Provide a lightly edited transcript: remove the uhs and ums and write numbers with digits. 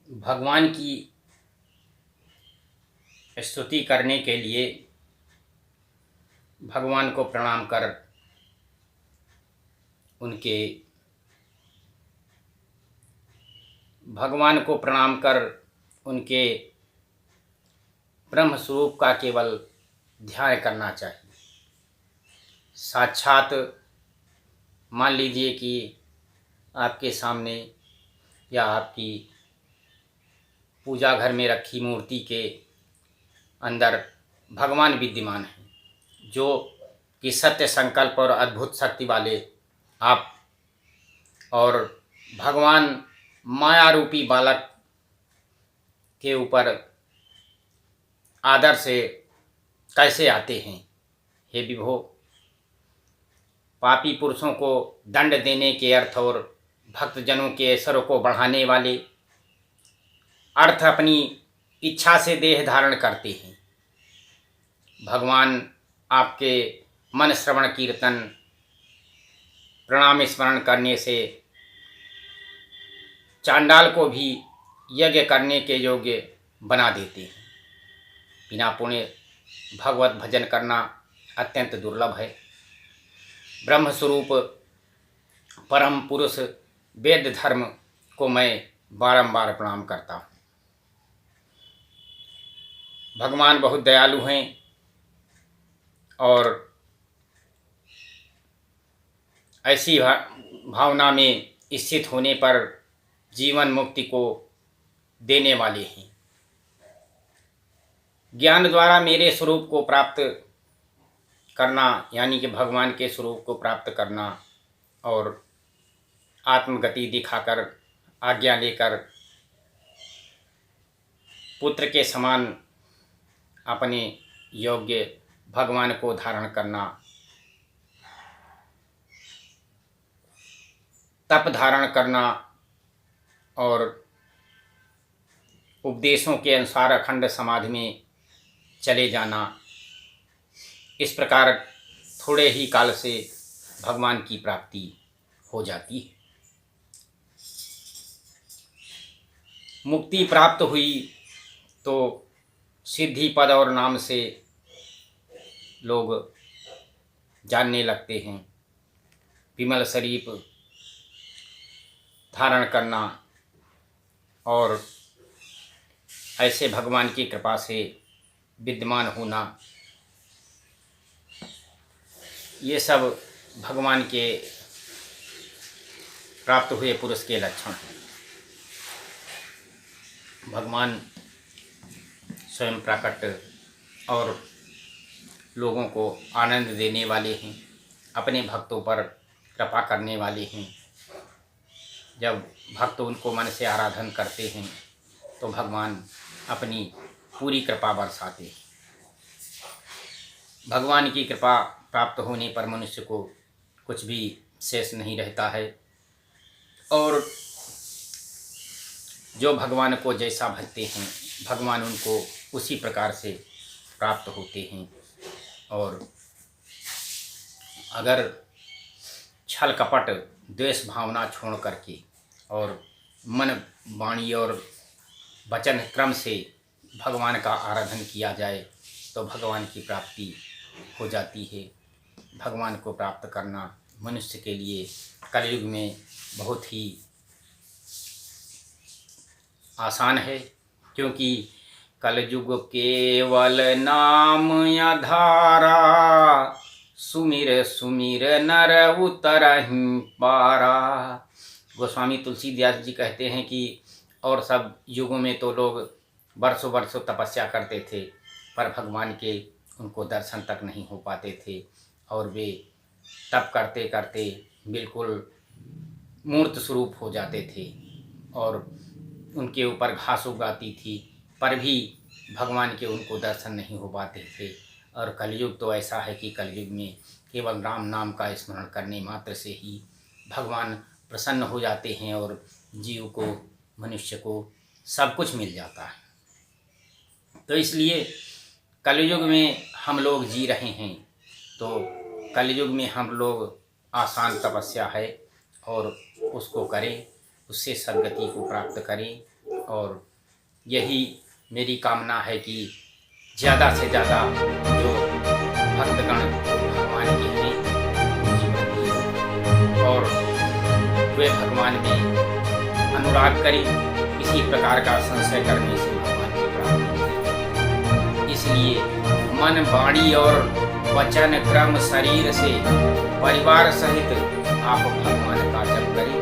भगवान की स्तुति करने के लिए भगवान को प्रणाम कर उनके ब्रह्म स्वरूप का केवल ध्यान करना चाहिए। साक्षात मान लीजिए कि आपके सामने या आपकी पूजा घर में रखी मूर्ति के अंदर भगवान विद्यमान हैं, जो कि सत्य संकल्प और अद्भुत शक्ति वाले आप और भगवान माया रूपी बालक के ऊपर आदर से कैसे आते हैं। हे विभो, पापी पुरुषों को दंड देने के अर्थ और भक्तजनों के ऐश्वर्य को बढ़ाने वाले अर्थ अपनी इच्छा से देह धारण करते हैं। भगवान आपके मन श्रवण कीर्तन प्रणाम स्मरण करने से चांडाल को भी यज्ञ करने के योग्य बना देते हैं। बिना पुण्य भगवत भजन करना अत्यंत दुर्लभ है। ब्रह्म स्वरूप परम पुरुष वेद धर्म को मैं बारंबार प्रणाम करता हूँ। भगवान बहुत दयालु हैं और ऐसी भावना में स्थित होने पर जीवन मुक्ति को देने वाले हैं। ज्ञान द्वारा मेरे स्वरूप को प्राप्त करना यानी कि भगवान के स्वरूप को प्राप्त करना और आत्मगति दिखाकर आज्ञा लेकर पुत्र के समान अपने योग्य भगवान को धारण करना, तप धारण करना और उपदेशों के अनुसार अखंड समाधि में चले जाना, इस प्रकार थोड़े ही काल से भगवान की प्राप्ति हो जाती है। मुक्ति प्राप्त हुई तो सिद्धि पद और नाम से लोग जानने लगते हैं। विमल शरीफ धारण करना और ऐसे भगवान की कृपा से विद्यमान होना, ये सब भगवान के प्राप्त हुए पुरुष के लक्षण हैं। भगवान स्वयं प्रकट और लोगों को आनंद देने वाले हैं, अपने भक्तों पर कृपा करने वाले हैं। जब भक्त उनको मन से आराधन करते हैं तो भगवान अपनी पूरी कृपा बरसाते हैं। भगवान की कृपा प्राप्त होने पर मनुष्य को कुछ भी शेष नहीं रहता है और जो भगवान को जैसा भजते हैं भगवान उनको उसी प्रकार से प्राप्त होते हैं। और अगर छल कपट द्वेष भावना छोड़ करके और मन वाणी और वचन क्रम से भगवान का आराधन किया जाए तो भगवान की प्राप्ति हो जाती है। भगवान को प्राप्त करना मनुष्य के लिए कलयुग में बहुत ही आसान है, क्योंकि कलयुग केवल नाम आधारा, सुमिर सुमिर नर उतरहिं पारा। गोस्वामी तुलसीदास जी कहते हैं कि और सब युगों में तो लोग वर्षों वर्षों तपस्या करते थे पर भगवान के उनको दर्शन तक नहीं हो पाते थे और वे तप करते करते बिल्कुल मूर्त स्वरूप हो जाते थे और उनके ऊपर घास उगाती थी पर भी भगवान के उनको दर्शन नहीं हो पाते थे। और कलयुग तो ऐसा है कि कलयुग में केवल राम नाम का स्मरण करने मात्र से ही भगवान प्रसन्न हो जाते हैं और जीव को मनुष्य को सब कुछ मिल जाता है। तो इसलिए कलयुग में हम लोग जी रहे हैं तो कलयुग में हम लोग आसान तपस्या है और उसको करें, उससे सद्गति को प्राप्त करें और यही मेरी कामना है कि ज़्यादा से ज़्यादा जो भक्तगण भगवान के हैं और वे भगवान में अनुराग करें, किसी प्रकार का संशय करने से भगवान की प्राप्ति नहीं। इसलिए मन, वाणी और वचन क्रम शरीर से परिवार सहित आप भगवान का जप करें।